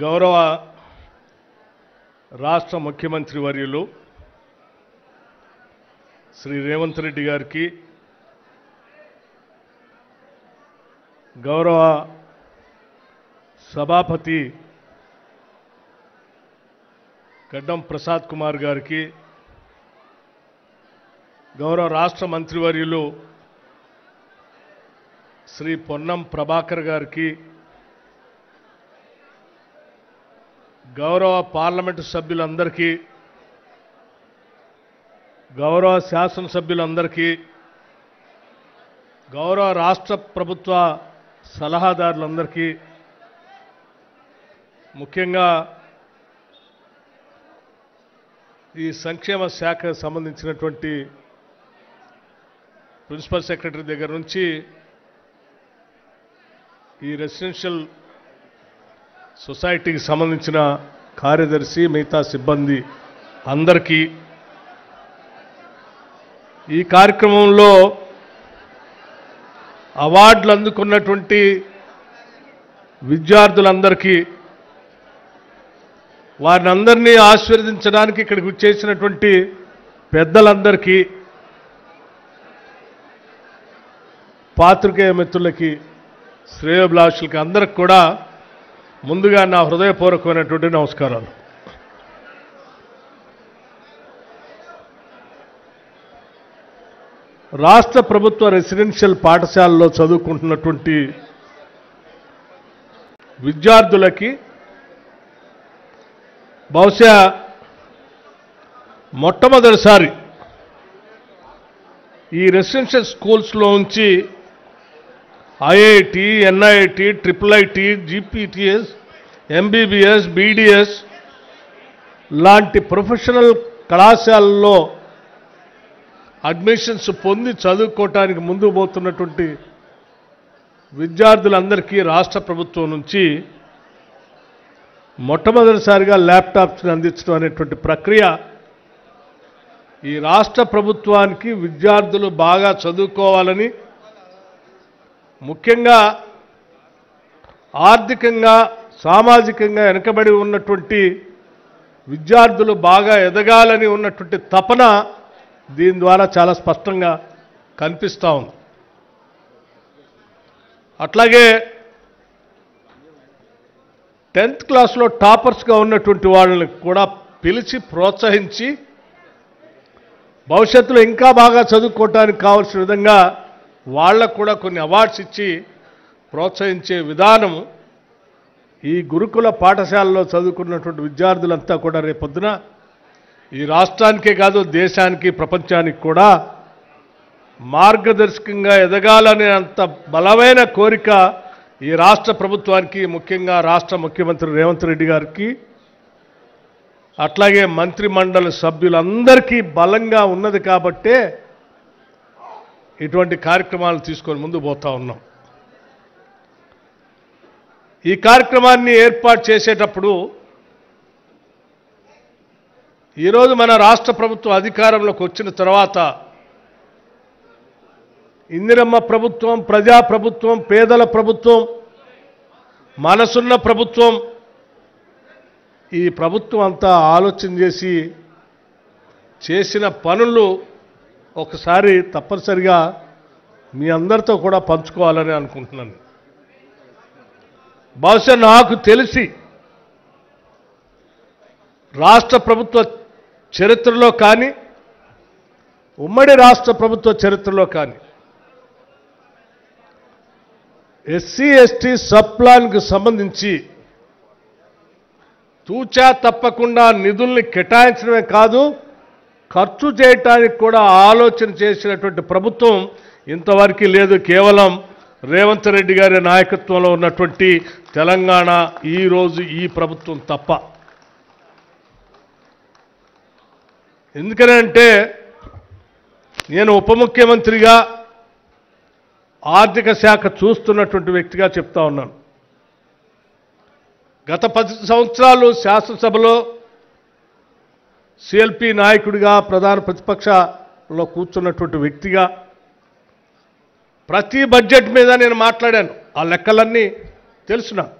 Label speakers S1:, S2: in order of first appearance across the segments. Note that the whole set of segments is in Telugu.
S1: గౌరవ రాష్ట్ర ముఖ్యమంత్రి వర్యులు శ్రీ రేవంత్ రెడ్డి గారికి, గౌరవ సభాపతి గడ్డం ప్రసాద్ కుమార్ గారికి, గౌరవ రాష్ట్ర మంత్రివర్యులు శ్రీ పొన్నం ప్రభాకర్ గారికి, గౌరవ పార్లమెంటు సభ్యులందరికీ, గౌరవ శాసనసభ్యులందరికీ, గౌరవ రాష్ట్ర ప్రభుత్వ సలహాదారులందరికీ, ముఖ్యంగా ఈ సంక్షేమ శాఖకు సంబంధించినటువంటి ప్రిన్సిపల్ సెక్రటరీ దగ్గర నుంచి ఈ రెసిడెన్షియల్ సొసైటీకి సంబంధించిన కార్యదర్శి, మిగతా సిబ్బంది అందరికీ, ఈ కార్యక్రమంలో అవార్డులు అందుకున్నటువంటి విద్యార్థులందరికీ, వారిని అందరినీ ఆశీర్వదించడానికి ఇక్కడికి వచ్చేసినటువంటి పెద్దలందరికీ, పాత్రికేయ మిత్రులకి, శ్రేయోభిలాషులకి అందరికి కూడా ముందుగా నా హృదయపూర్వకమైనటువంటి నమస్కారాలు. రాష్ట్ర ప్రభుత్వ రెసిడెన్షియల్ పాఠశాలలో చదువుకుంటున్నటువంటి విద్యార్థులకి బహుశా మొట్టమొదటిసారి ఈ రెసిడెన్షియల్ స్కూల్స్లో నుంచి IIT, NIT, IIIT, GPTS, MBBS, BDS లాంటి ప్రొఫెషనల్ కళాశాలల్లో అడ్మిషన్స్ పొంది చదువుకోవటానికి ముందుకు పోతున్నటువంటి విద్యార్థులందరికీ రాష్ట్ర ప్రభుత్వం నుంచి మొట్టమొదటిసారిగా ల్యాప్టాప్స్ని అందించడం అనేటువంటి ప్రక్రియ ఈ రాష్ట్ర ప్రభుత్వానికి విద్యార్థులు బాగా చదువుకోవాలని, ముఖ్యంగా ఆర్థికంగా సామాజికంగా వెనుకబడి ఉన్నటువంటి విద్యార్థులు బాగా ఎదగాలని ఉన్నటువంటి తపన దీని ద్వారా చాలా స్పష్టంగా కనిపిస్తూ ఉంది. అట్లాగే 10th క్లాస్లో టాపర్స్గా ఉన్నటువంటి వాళ్ళని కూడా పిలిచి ప్రోత్సహించి భవిష్యత్తులో ఇంకా బాగా చదువుకోవటానికి కావాల్సిన విధంగా వాళ్ళకు కూడా కొన్ని అవార్డ్స్ ఇచ్చి ప్రోత్సహించే విధానం ఈ గురుకుల పాఠశాలలో చదువుకున్నటువంటి విద్యార్థులంతా కూడా రేపొద్దున ఈ రాష్ట్రానికే కాదు దేశానికి, ప్రపంచానికి కూడా మార్గదర్శకంగా ఎదగాలనే అంత బలమైన కోరిక ఈ రాష్ట్ర ప్రభుత్వానికి, ముఖ్యంగా రాష్ట్ర ముఖ్యమంత్రి రేవంత్ రెడ్డి గారికి, అట్లాగే మంత్రిమండలి సభ్యులందరికీ బలంగా ఉన్నది కాబట్టే ఇటువంటి కార్యక్రమాలు తీసుకొని ముందు పోతా ఉన్నాం. ఈ కార్యక్రమాన్ని ఏర్పాటు చేసేటప్పుడు ఈరోజు మన రాష్ట్ర ప్రభుత్వం అధికారంలోకి వచ్చిన తర్వాత ఇందిరమ్మ ప్రభుత్వం, ప్రజా ప్రభుత్వం, పేదల ప్రభుత్వం, మనసున్న ప్రభుత్వం, ఈ ప్రభుత్వం అంతా ఆలోచన చేసి చేసిన పనులు ఒకసారి తప్పనిసరిగా మీ అందరితో కూడా పంచుకోవాలని అనుకుంటున్నాను. బహుశా నాకు తెలిసి రాష్ట్ర ప్రభుత్వ చరిత్రలో కానీ, ఉమ్మడి రాష్ట్ర ప్రభుత్వ చరిత్రలో కానీ ఎస్సీ ఎస్టీ సబ్ ప్లాన్కు సంబంధించి తూచా తప్పకుండా నిధుల్ని కేటాయించడమే కాదు, ఖర్చు చేయటానికి కూడా ఆలోచన చేసినటువంటి ప్రభుత్వం ఇంతవరకు లేదు. కేవలం రేవంత్ రెడ్డి గారి నాయకత్వంలో ఉన్నటువంటి తెలంగాణ ఈరోజు ఈ ప్రభుత్వం తప్ప. ఎందుకనంటే నేను ఉప ముఖ్యమంత్రిగా ఆర్థిక శాఖ చూస్తున్నటువంటి వ్యక్తిగా చెప్తా ఉన్నాను. గత 10 సంవత్సరాలు శాసనసభలో సిఎల్పి నాయకుడిగా, ప్రధాన ప్రతిపక్షలో కూర్చున్నటువంటి వ్యక్తిగా ప్రతి బడ్జెట్ మీద నేను మాట్లాడాను. ఆ లెక్కలన్నీ తెలుసు నాకు.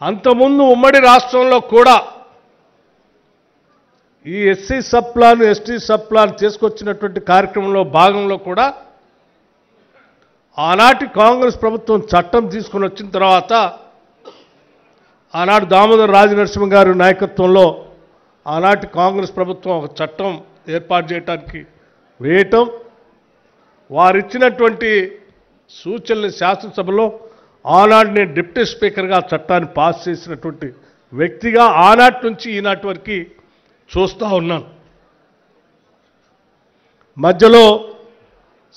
S1: అంతకుముందు ఉమ్మడి రాష్ట్రంలో కూడా ఈ SC sub plan ST sub plan తీసుకొచ్చినటువంటి కార్యక్రమంలో భాగంలో కూడా ఆనాటి కాంగ్రెస్ ప్రభుత్వం చట్టం తీసుకొని వచ్చిన తర్వాత ఆనాడు దామోదర్ రాజనరసింహ గారి నాయకత్వంలో ఆనాటి కాంగ్రెస్ ప్రభుత్వం ఒక చట్టం ఏర్పాటు చేయడానికి వేయటం, వారిచ్చినటువంటి సూచనలు శాసనసభలో ఆనాడు నేను డిప్యూటీ స్పీకర్గా చట్టాన్ని పాస్ చేసినటువంటి వ్యక్తిగా ఆనాటి నుంచి ఈనాటి వరకు చూస్తూ ఉన్నాను. మధ్యలో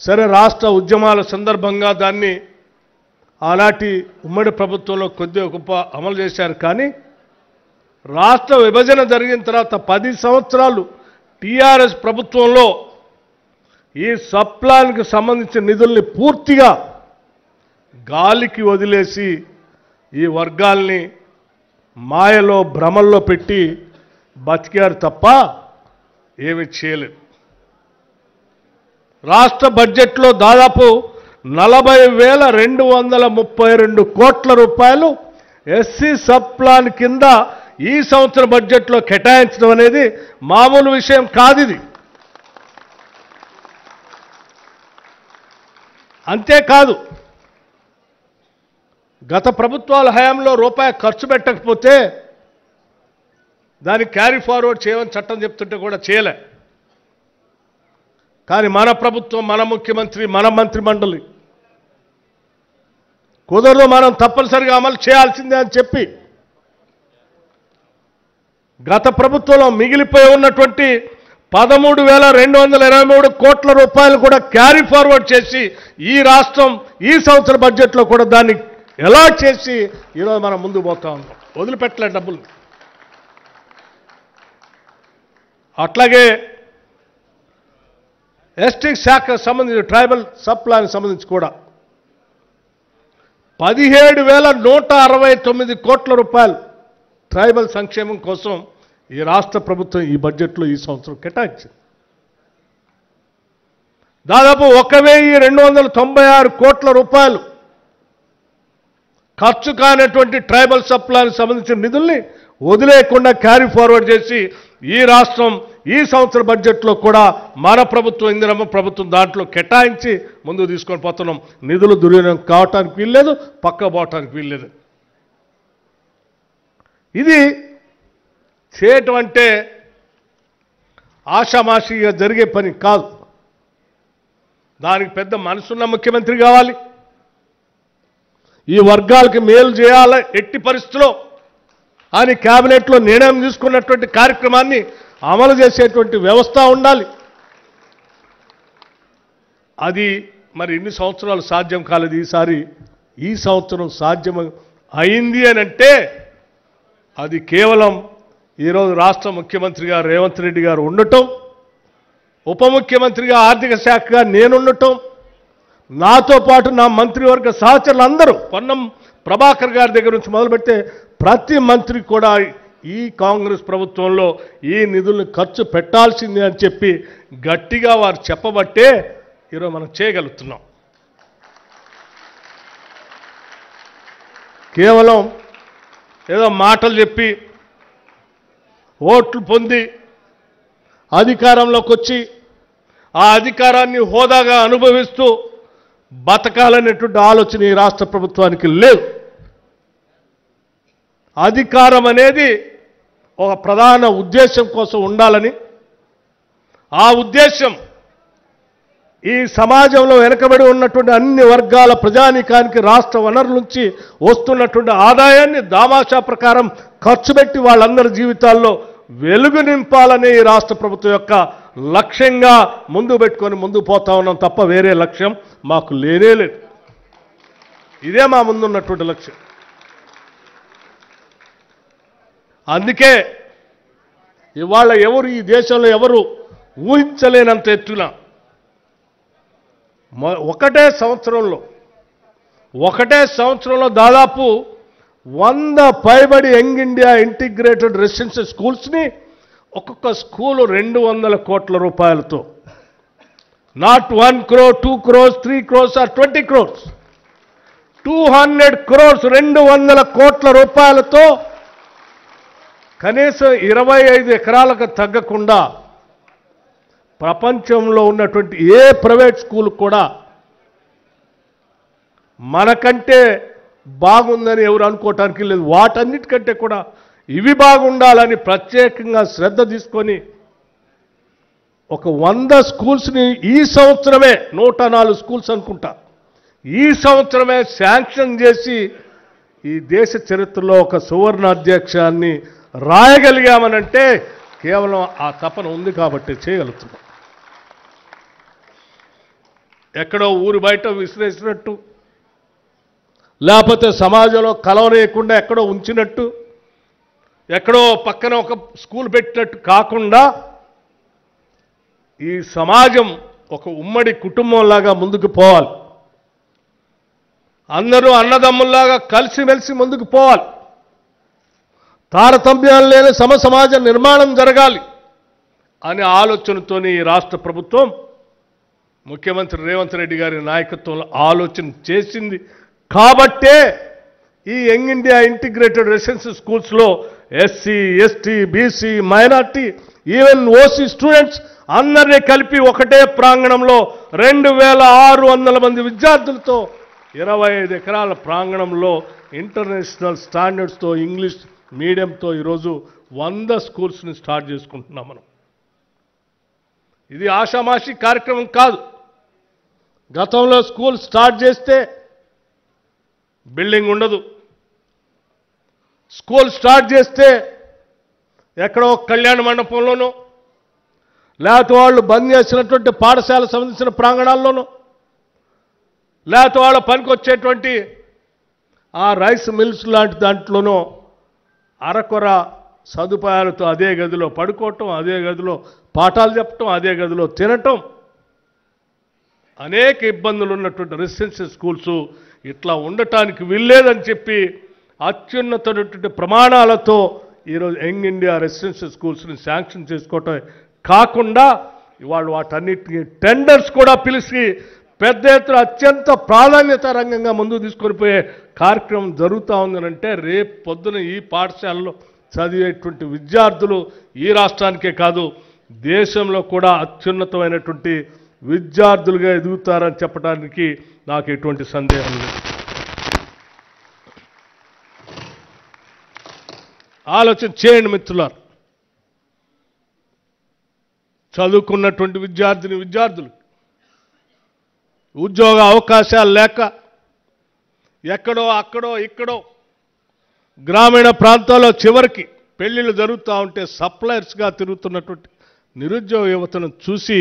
S1: సరే రాష్ట్ర ఉద్యమాల సందర్భంగా దాన్ని ఆనాటి ఉమ్మడి ప్రభుత్వంలో కొద్దిగా గొప్ప అమలు చేశారు. కానీ రాష్ట్ర విభజన జరిగిన తర్వాత 10 సంవత్సరాలు టీఆర్ఎస్ ప్రభుత్వంలో ఈ సబ్ ప్లాన్కి సంబంధించిన నిధుల్ని పూర్తిగా గాలికి వదిలేసి ఈ వర్గాల్ని మాయలో భ్రమల్లో పెట్టి బతికారు తప్ప ఏమీ చేయలేదు. రాష్ట్ర బడ్జెట్లో దాదాపు 40,232 కోట్ల రూపాయలు ఎస్సీ సబ్ ప్లాన్ కింద ఈ సంవత్సర బడ్జెట్లో కేటాయించడం అనేది మామూలు విషయం కాదు. ఇది అంతేకాదు, గత ప్రభుత్వాల హయాంలో రూపాయి ఖర్చు పెట్టకపోతే దాన్ని క్యారీ ఫార్వర్డ్ చేయమని చట్టం చెప్తుంటే కూడా చేయలే. కానీ మన ప్రభుత్వం, మన ముఖ్యమంత్రి, మన మంత్రిమండలి కుదరదు, మనం తప్పనిసరిగా అమలు చేయాల్సిందే అని చెప్పి గత ప్రభుత్వంలో మిగిలిపోయి ఉన్నటువంటి 13,223 కోట్ల రూపాయలు కూడా క్యారీ ఫార్వర్డ్ చేసి ఈ రాష్ట్రం ఈ సంవత్సర బడ్జెట్లో కూడా దాన్ని ఎలా చేసి ఈరోజు మనం ముందుకు పోతా ఉన్నాం. వదిలిపెట్టలే డబ్బులు. అట్లాగే ఎస్టీ శాఖకు సంబంధించి ట్రైబల్ సబ్ ప్లాన్కి సంబంధించి కూడా 17,169 కోట్ల రూపాయలు ట్రైబల్ సంక్షేమం కోసం ఈ రాష్ట్ర ప్రభుత్వం ఈ బడ్జెట్లో ఈ సంవత్సరం కేటాయించింది. దాదాపు 1,296 కోట్ల రూపాయలు ఖర్చు కానటువంటి ట్రైబల్ సబ్ ప్లాన్కి సంబంధించిన నిధుల్ని వదిలేయకుండా క్యారీ ఫార్వర్డ్ చేసి ఈ రాష్ట్రం ఈ సంవత్సర బడ్జెట్లో కూడా మన ప్రభుత్వం, ఇందిరమ్మ ప్రభుత్వం దాంట్లో కేటాయించి ముందుకు తీసుకొని పోతున్నాం. నిధులు దుర్వినియోగం కావటానికి వీల్లేదు, పక్క పోవటానికి వీల్లేదు. ఇది చేయటం అంటే ఆషామాషిగా జరిగే పని కాదు. దానికి పెద్ద మనసున్న ముఖ్యమంత్రి కావాలి. ఈ వర్గాలకి మేలు చేయాలి ఎట్టి పరిస్థితుల్లో అని కేబినెట్లో నిర్ణయం తీసుకున్నటువంటి కార్యక్రమాన్ని అమలు చేసేటువంటి వ్యవస్థ ఉండాలి. అది మరి ఇన్ని సంవత్సరాలు సాధ్యం కాలేదు. ఈసారి ఈ సంవత్సరం సాధ్యం అయింది అని అంటే అది కేవలం ఈరోజు రాష్ట్ర ముఖ్యమంత్రిగా రేవంత్ రెడ్డి గారు ఉండటం, ఉప ముఖ్యమంత్రిగా ఆర్థిక శాఖగా నేనుండటం, నాతో పాటు నా మంత్రివర్గ సహచరులు అందరూ పొన్నం ప్రభాకర్ గారి దగ్గర నుంచి మొదలుపెడితే ప్రతి మంత్రి కూడా ఈ కాంగ్రెస్ ప్రభుత్వంలో ఈ నిధులను ఖర్చు పెట్టాల్సిందే అని చెప్పి గట్టిగా వారు చెప్పబట్టే ఈరోజు మనం చేయగలుగుతున్నాం. కేవలం ఏదో మాటలు చెప్పి ఓట్లు పొంది అధికారంలోకి వచ్చి ఆ అధికారాన్ని హోదాగా అనుభవిస్తూ బతకాలనేటువంటి ఆలోచన ఈ రాష్ట్ర ప్రభుత్వానికి లేదు. అధికారం అనేది ఒక ప్రధాన ఉద్దేశం కోసం ఉండాలని, ఆ ఉద్దేశం ఈ సమాజంలో వెనుకబడి ఉన్నటువంటి అన్ని వర్గాల ప్రజానీకానికి రాష్ట్ర వనరుల నుంచి వస్తున్నటువంటి ఆదాయాన్ని దామాషా ప్రకారం ఖర్చు పెట్టి వాళ్ళందరి జీవితాల్లో వెలుగు నింపాలనే ఈ రాష్ట్ర ప్రభుత్వం యొక్క లక్ష్యంగా ముందు పెట్టుకొని ముందుకు పోతా ఉన్నాం తప్ప వేరే లక్ష్యం మాకు లేనే లేదు. ఇదే మా ముందున్నటువంటి లక్ష్యం. అందుకే ఇవాళ ఎవరు ఈ దేశంలో ఎవరు ఊహించలేనంత ఎత్తున ఒకటే సంవత్సరంలో దాదాపు 100 పైబడి యంగ్ ఇండియా ఇంటిగ్రేటెడ్ రెసిడెన్షియల్ స్కూల్స్ని ఒక్కొక్క స్కూలు 200 కోట్ల రూపాయలతో, not 1 crore, 2 crores, 3 crores or 20 crores, 200 crores 200 కోట్ల రూపాయలతో కనీసం 25 ఎకరాలకు తగ్గకుండా ప్రపంచంలో ఉన్నటువంటి ఏ ప్రైవేట్ స్కూల్ కూడా మనకంటే బాగుందని ఎవరు అనుకోవటానికి లేదు. వాటన్నిటికంటే కూడా ఇవి బాగుండాలని ప్రత్యేకంగా శ్రద్ధ తీసుకొని ఒక 100 స్కూల్స్ని ఈ సంవత్సరమే 104 స్కూల్స్ అనుకుంటా ఈ సంవత్సరమే శాంక్షన్ చేసి ఈ దేశ చరిత్రలో ఒక సువర్ణ అధ్యక్షాన్ని రాయగలిగామనంటే కేవలం ఆ తపన ఉంది కాబట్టి చేయగలుగుతున్నాం. ఎక్కడో ఊరు బయట విసిరేసినట్టు, లేకపోతే సమాజంలో కలవనేయకుండా ఎక్కడో ఉంచినట్టు, ఎక్కడో పక్కన ఒక స్కూల్ పెట్టినట్టు కాకుండా ఈ సమాజం ఒక ఉమ్మడి కుటుంబంలాగా ముందుకు పోవాలి. అందరూ అన్నదమ్ముల్లాగా కలిసిమెలిసి ముందుకు పోవాలి. తారతమ్యాలు లేని సమాజ నిర్మాణం జరగాలి అనే ఆలోచనతోనే ఈ రాష్ట్ర ప్రభుత్వం ముఖ్యమంత్రి రేవంత్ రెడ్డి గారి నాయకత్వంలో ఆలోచన చేసింది. కాబట్టే ఈ యంగ్ ఇండియా ఇంటిగ్రేటెడ్ రెసిడెన్షియల్ స్కూల్స్లో SC, ST, BC, minority, even OC students అందరినీ కలిపి ఒకటే ప్రాంగణంలో 2600 మంది విద్యార్థులతో 25 ఎకరాల ప్రాంగణంలో ఇంటర్నేషనల్ స్టాండర్డ్స్తో ఇంగ్లీష్ మీడియంతో ఈరోజు 100 స్కూల్స్ని స్టార్ట్ చేసుకుంటున్నాం మనం. ఇది ఆషామాషి కార్యక్రమం కాదు. గతంలో స్కూల్ స్టార్ట్ చేస్తే బిల్డింగ్ ఉండదు. స్కూల్ స్టార్ట్ చేస్తే ఎక్కడో కళ్యాణ మండపంలోనో లేకపోతే వాళ్ళు బంద్ చేసినటువంటి పాఠశాల సంబంధించిన ప్రాంగణాల్లోనో లేకపోతే వాళ్ళ పనికి వచ్చేటువంటి ఆ రైస్ మిల్స్ లాంటి దాంట్లోనో అరకొర సదుపాయాలతో అదే గదిలో పడుకోవటం, అదే గదిలో పాఠాలు చెప్పటం, అదే గదిలో తినటం, అనేక ఇబ్బందులు ఉన్నటువంటి రెసిడెన్షియల్ స్కూల్స్ ఇట్లా ఉండటానికి వీల్లేదని చెప్పి అత్యున్నతమైనటువంటి ప్రమాణాలతో ఈరోజు యంగ్ ఇండియా రెసిడెన్షియల్ స్కూల్స్ని శాంక్షన్ చేసుకోవటం కాకుండా ఇవాళ వాటన్నిటికీ టెండర్స్ కూడా పిలిచి పెద్ద ఎత్తున అత్యంత ప్రాధాన్యత రంగంగా ముందుకు తీసుకొని పోయే కార్యక్రమం జరుగుతూ ఉందనంటే రేపు పొద్దున ఈ పాఠశాలలో చదివేటువంటి విద్యార్థులు ఈ రాష్ట్రానికే కాదు దేశంలో కూడా అత్యున్నతమైనటువంటి విద్యార్థులుగా ఎదుగుతారని చెప్పడానికి నాకు ఎటువంటి సందేహం లేదు. ఆలోచన చేయండి మిత్రులారా. చదువుకున్నటువంటి విద్యార్థులు ఉద్యోగ అవకాశాలు లేక ఎక్కడో అక్కడో ఇక్కడో గ్రామీణ ప్రాంతాల్లో చివరికి పెళ్లిళ్ళు జరుగుతూ ఉంటే సప్లయర్స్గా తిరుగుతున్నటువంటి నిరుద్యోగ యువతను చూసి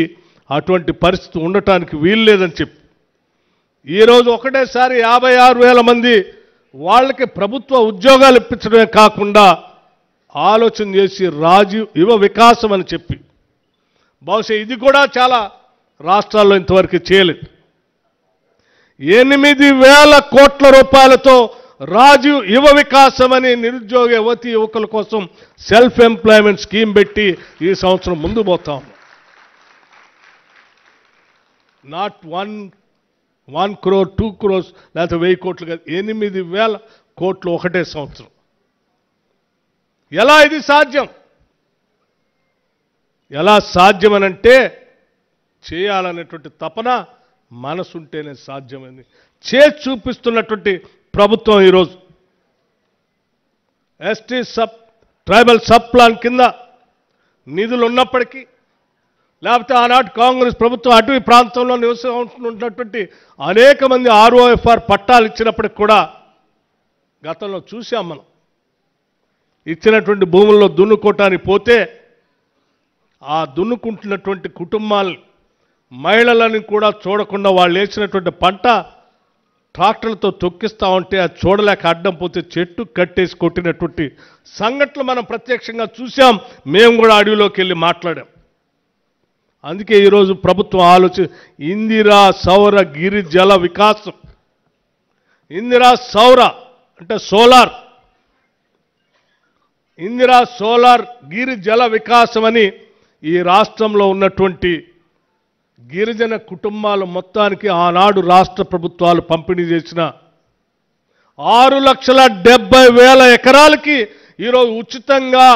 S1: అటువంటి పరిస్థితి ఉండటానికి వీల్లేదని చెప్పి ఈరోజు ఒకటేసారి 56,000 మంది వాళ్ళకి ప్రభుత్వ ఉద్యోగాలు ఇప్పించడమే కాకుండా ఆలోచన చేసి రాజీవ్ యువ వికాసం అని చెప్పి బహుశా ఇది కూడా చాలా రాష్ట్రాల్లో ఇంతవరకు చేయలేదు. 8,000 కోట్ల రూపాయలతో రాజీవ్ యువ వికాసం అని నిరుద్యోగ యువతీ యువకుల కోసం సెల్ఫ్ ఎంప్లాయ్మెంట్ స్కీమ్ పెట్టి ఈ సంవత్సరం ముందు పోతాం. నాట్ 1 crore 2 crores లేకపోతే 1000 కోట్లు కాదు, 8,000 కోట్లు ఒకటే సంవత్సరం. ఎలా ఇది సాధ్యం? ఎలా సాధ్యమనంటే చేయాలనేటువంటి తపన మనసుంటేనే సాధ్యమైంది. చేసి చూపిస్తున్నటువంటి ప్రభుత్వం ఈరోజు ఎస్టీ ట్రైబల్ సబ్ ప్లాన్ కింద నిధులు ఉన్నప్పటికీ లేకపోతే ఆనాటి కాంగ్రెస్ ప్రభుత్వం అటవీ ప్రాంతంలో నివసిస్తున్నటువంటి అనేక మంది ROFR పట్టాలు ఇచ్చినప్పటికి కూడా గతంలో చూసాం మనం. ఇచ్చినటువంటి భూముల్లో దున్నుకోవటానికి పోతే ఆ దున్నుకుంటున్నటువంటి కుటుంబాలని మహిళలను కూడా చూడకుండా వాళ్ళు వేసినటువంటి పంట ట్రాక్టర్లతో తొక్కిస్తూ ఉంటే అది చూడలేక అడ్డం పోతే చెట్టు కట్టేసి కొట్టినటువంటి సంఘటనలు మనం ప్రత్యక్షంగా చూసాం. మేము కూడా అడవిలోకి వెళ్ళి మాట్లాడాం. అందుకే ఈరోజు ప్రభుత్వం ఇందిరా సౌర గిరి జల వికాసం, ఇందిరా సౌర అంటే సోలార్, ఇందిరా సోలార్ గిరి జల వికాసం అని ఈ రాష్ట్రంలో ఉన్నటువంటి గిరిజన కుటుంబాల మొత్తానికి ఆనాడు రాష్ట్ర ప్రభుత్వాలు పంపిణీ చేసిన 6,70,000 ఎకరాలకి ఈరోజు ఉచితంగా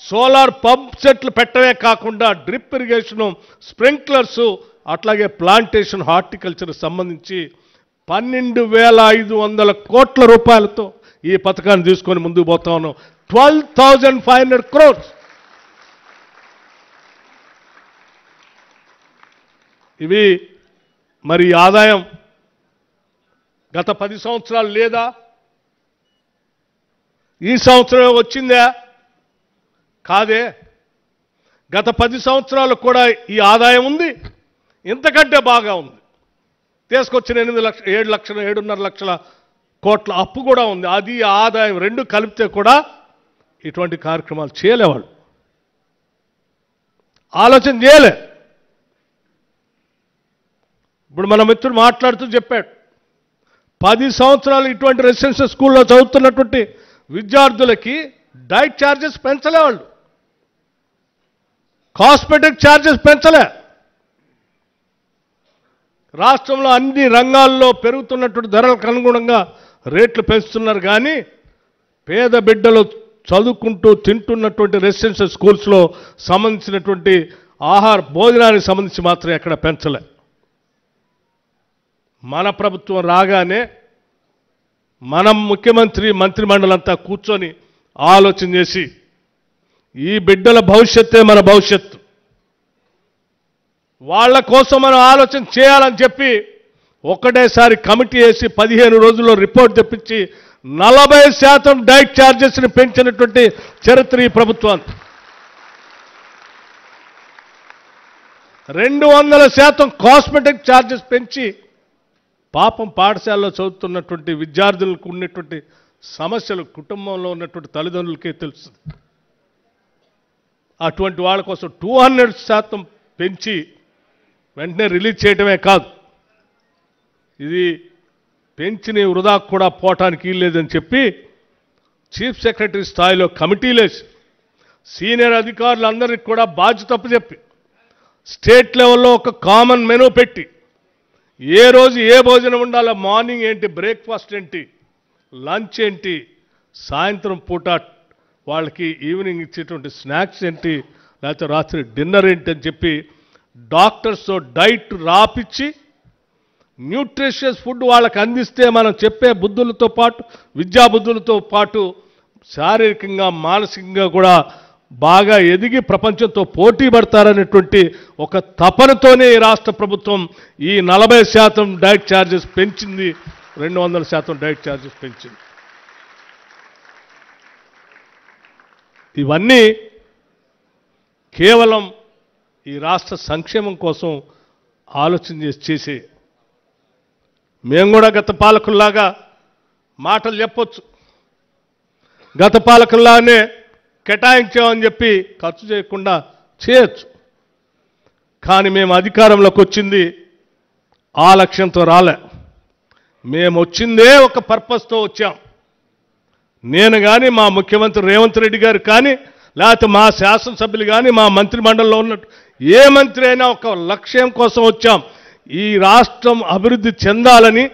S1: సోలార్ పంప్ సెట్లు పెట్టడమే కాకుండా డ్రిప్ ఇరిగేషన్, స్ప్రింక్లర్స్, అట్లాగే ప్లాంటేషన్, హార్టికల్చర్ సంబంధించి 12,500 కోట్ల రూపాయలతో ఈ పథకాన్ని తీసుకొని ముందుకు పోతా ఉన్నాం. 12,500 crores. ఇవి మరి ఆదాయం గత 10 సంవత్సరాలు లేదా? ఈ సంవత్సరం వచ్చిందా? కాదే. గత 10 సంవత్సరాలు కూడా ఈ ఆదాయం ఉంది, ఇంతకంటే బాగా ఉంది. తీసుకొచ్చిన 7,7,5 లక్షల కోట్ల అప్పు కూడా ఉంది. అది ఆదాయం రెండు కలిపితే కూడా ఇటువంటి కార్యక్రమాలు చేయలేవాళ్ళు, ఆలోచన చేయలే. ఇప్పుడు మన మిత్రుడు మాట్లాడుతూ చెప్పాడు, 10 సంవత్సరాలు ఇటువంటి రెసిడెన్షియల్ స్కూల్లో చదువుతున్నటువంటి విద్యార్థులకి డైట్ ఛార్జెస్ పెంచలే, వాళ్ళు కాస్మెటిక్ ఛార్జెస్ పెంచలే. రాష్ట్రంలో అన్ని రంగాల్లో పెరుగుతున్నటువంటి ధరలకు అనుగుణంగా రేట్లు పెంచుతున్నారు. కానీ పేద బిడ్డలు చదువుకుంటూ తింటున్నటువంటి రెసిడెన్షియల్ స్కూల్స్లో సంబంధించినటువంటి భోజనానికి సంబంధించి మాత్రం ఎక్కడ పెంచలే. మన ప్రభుత్వం రాగానే మనం ముఖ్యమంత్రి, మంత్రిమండలంతా కూర్చొని ఆలోచన చేసి ఈ బిడ్డల భవిష్యత్తే మన భవిష్యత్తు, వాళ్ళ కోసం మనం ఆలోచన చేయాలని చెప్పి ఒకటేసారి కమిటీ వేసి 15 రోజుల్లో రిపోర్ట్ తెప్పించి 40% డైట్ ఛార్జెస్ని పెంచినటువంటి చరిత్ర ఈ ప్రభుత్వాన్ని. 200% కాస్మెటిక్ ఛార్జెస్ పెంచి పాపం పాఠశాలలో చదువుతున్నటువంటి విద్యార్థులకు ఉన్నటువంటి సమస్యలు కుటుంబంలో ఉన్నటువంటి తల్లిదండ్రులకే తెలుస్తుంది. అటువంటి వాళ్ళ కోసం 200% పెంచి వెంటనే రిలీజ్ చేయడమే కాదు, ఇది పెంచిన వృధా కూడా పోవటానికి వీల్లేదని చెప్పి చీఫ్ సెక్రటరీ స్థాయిలో కమిటీలేసి సీనియర్ అధికారులందరికీ కూడా బాధ్యత చెప్పి స్టేట్ లెవెల్లో ఒక కామన్ మెనూ పెట్టి ఏ రోజు ఏ భోజనం ఉండాలో, మార్నింగ్ ఏంటి, బ్రేక్ఫాస్ట్ ఏంటి, లంచ్ ఏంటి, సాయంత్రం పూట వాళ్ళకి ఈవినింగ్ ఇచ్చేటువంటి స్నాక్స్ ఏంటి, లేకపోతే రాత్రి డిన్నర్ ఏంటి అని చెప్పి డాక్టర్స్తో డైట్ రాపిచ్చి న్యూట్రిషియస్ ఫుడ్ వాళ్ళకి అందిస్తే మనం చెప్పే బుద్ధులతో పాటు, విద్యా బుద్ధులతో పాటు శారీరకంగా మానసికంగా కూడా బాగా ఎదిగి ప్రపంచంతో పోటీ పడతారనేటువంటి ఒక తపనతోనే ఈ రాష్ట్ర ప్రభుత్వం ఈ 40% డైట్ ఛార్జెస్ పెంచింది, 200% డైట్ ఛార్జెస్ పెంచింది. ఇవన్నీ కేవలం ఈ రాష్ట్ర సంక్షేమం కోసం ఆలోచన చేసే. మేము కూడా గత పాలకుల్లాగా మాటలు చెప్పొచ్చు, గత పాలకుల్లానే కేటాయించామని చెప్పి ఖర్చు చేయకుండా చేయొచ్చు. కానీ మేము అధికారంలోకి వచ్చింది ఆ లక్ష్యంతో రాలే. మేము వచ్చిందే ఒక పర్పస్తో వచ్చాం. నేను కానీ, మా ముఖ్యమంత్రి రేవంత్ రెడ్డి గారు కానీ, లేకపోతే మా శాసనసభ్యులు కానీ, మా మంత్రిమండలిలో ఉన్నట్టు ఏ మంత్రి అయినా ఒక లక్ష్యం కోసం వచ్చాం. ఈ రాష్ట్రం అభివృద్ధి చెందాలని,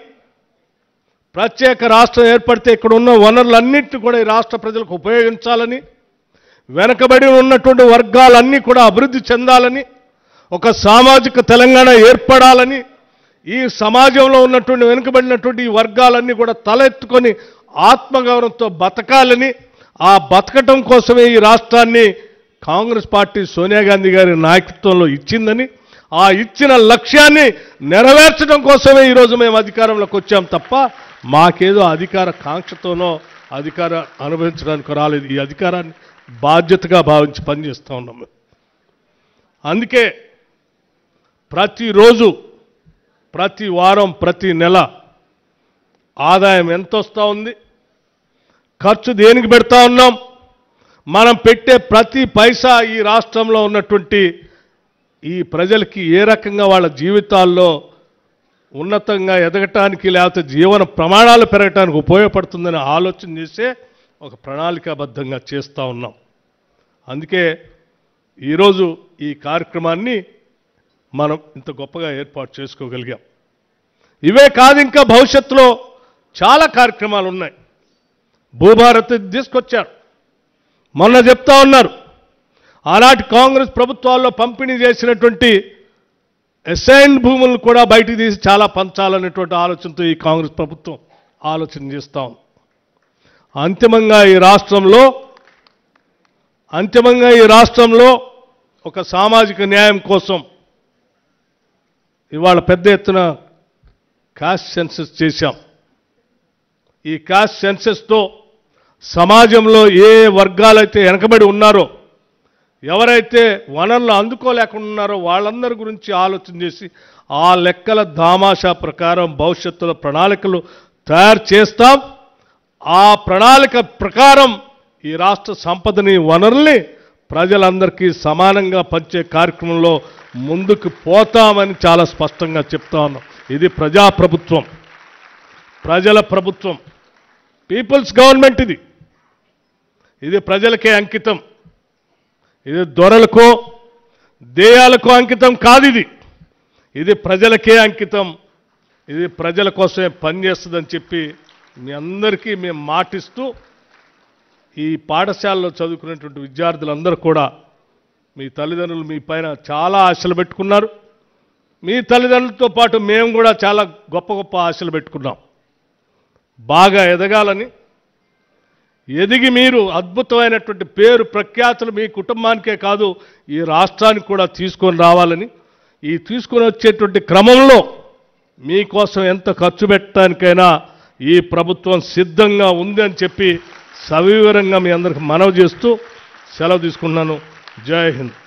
S1: ప్రత్యేక రాష్ట్రం ఏర్పడితే ఇక్కడ ఉన్న వనరులన్నింటినీ కూడా ఈ రాష్ట్ర ప్రజలకు ఉపయోగించాలని, వెనకబడి ఉన్నటువంటి వర్గాలన్నీ కూడా అభివృద్ధి చెందాలని, ఒక సామాజిక తెలంగాణ ఏర్పడాలని, ఈ సమాజంలో ఉన్నటువంటి వెనుకబడినటువంటి ఈ వర్గాలన్నీ కూడా తలెత్తుకొని ఆత్మగౌరవంతో బతకాలని, ఆ బతకటం కోసమే ఈ రాష్ట్రాన్ని కాంగ్రెస్ పార్టీ సోనియా గాంధీ గారి నాయకత్వంలో ఇచ్చిందని, ఆ ఇచ్చిన లక్ష్యాన్ని నెరవేర్చడం కోసమే ఈరోజు మేము అధికారంలోకి వచ్చాం తప్ప మాకేదో అధికార కాంక్షతోనో అధికారం అనుభవించడానికి రాలేదు. ఈ అధికారాన్ని బాధ్యతగా భావించి పనిచేస్తూ ఉన్నాము. అందుకే ప్రతిరోజు, ప్రతి వారం, ప్రతి నెల ఆదాయం ఎంత వస్తూ ఉంది, ఖర్చు దేనికి పెడతా ఉన్నాం, మనం పెట్టే ప్రతి పైసా ఈ రాష్ట్రంలో ఉన్నటువంటి ఈ ప్రజలకి ఏ రకంగా వాళ్ళ జీవితాల్లో ఉన్నతంగా ఎదగటానికి, లేకపోతే జీవన ప్రమాణాలు పెరగటానికి ఉపయోగపడుతుందని ఆలోచన చేసే ఒక ప్రణాళికాబద్ధంగా చేస్తూ ఉన్నాం. అందుకే ఈరోజు ఈ కార్యక్రమాన్ని మనం ఇంత గొప్పగా ఏర్పాటు చేసుకోగలిగాం. ఇవే కాదు, ఇంకా భవిష్యత్తులో చాలా కార్యక్రమాలు ఉన్నాయి. భూభారతి తీసుకొచ్చారు. మొన్న చెప్తా ఉన్నారు, ఆనాటి కాంగ్రెస్ ప్రభుత్వాల్లో పంపిణీ చేసినటువంటి అసైన్ భూములను కూడా బయటికి తీసి చాలా పంచాలనేటువంటి ఆలోచనతో ఈ కాంగ్రెస్ ప్రభుత్వం ఆలోచన చేస్తా ఉంది. అంతిమంగా ఈ రాష్ట్రంలో ఒక సామాజిక న్యాయం కోసం ఇవాళ పెద్ద ఎత్తున కాస్ట్ సెన్సస్ చేశాం. ఈ కాస్ట్ సెన్సస్తో సమాజంలో ఏ వర్గాలైతే వెనకబడి ఉన్నారో, ఎవరైతే వనరులు అందుకోలేకుండా ఉన్నారో వాళ్ళందరి గురించి ఆలోచన చేసి ఆ లెక్కల దామాషా ప్రకారం భవిష్యత్తులో ప్రణాళికలు తయారు చేస్తాం. ఆ ప్రణాళిక ప్రకారం ఈ రాష్ట్ర సంపదని, వనరుల్ని ప్రజలందరికీ సమానంగా పంచే కార్యక్రమంలో ముందుకు పోతామని చాలా స్పష్టంగా చెప్తా ఉన్నాం. ఇది ప్రజాప్రభుత్వం, ప్రజల ప్రభుత్వం, పీపుల్స్ గవర్నమెంట్. ఇది ప్రజలకే అంకితం. ఇది దొరలకో దేయాలకో అంకితం కాదు. ఇది ప్రజలకే అంకితం. ఇది ప్రజల కోసమే పనిచేస్తుందని చెప్పి మీ అందరికీ మేము మాటిస్తూ, ఈ పాఠశాలలో చదువుకునేటువంటి విద్యార్థులందరూ కూడా మీ తల్లిదండ్రులు మీ పైన చాలా ఆశలు పెట్టుకున్నారు. మీ తల్లిదండ్రులతో పాటు మేము కూడా చాలా గొప్ప గొప్ప ఆశలు పెట్టుకున్నాం. బాగా ఎదగాలని, ఎదిగి మీరు అద్భుతమైనటువంటి పేరు ప్రఖ్యాతులు మీ కుటుంబానికే కాదు ఈ రాష్ట్రానికి కూడా తీసుకొని రావాలని, ఈ తీసుకొని వచ్చేటువంటి క్రమంలో మీకోసం ఎంత ఖర్చు పెట్టడానికైనా ఈ ప్రభుత్వం సిద్ధంగా ఉంది అని చెప్పి సవివరంగా మీ అందరికి మనవి చేస్తూ సెలవు తీసుకున్నాను. జై హింద్.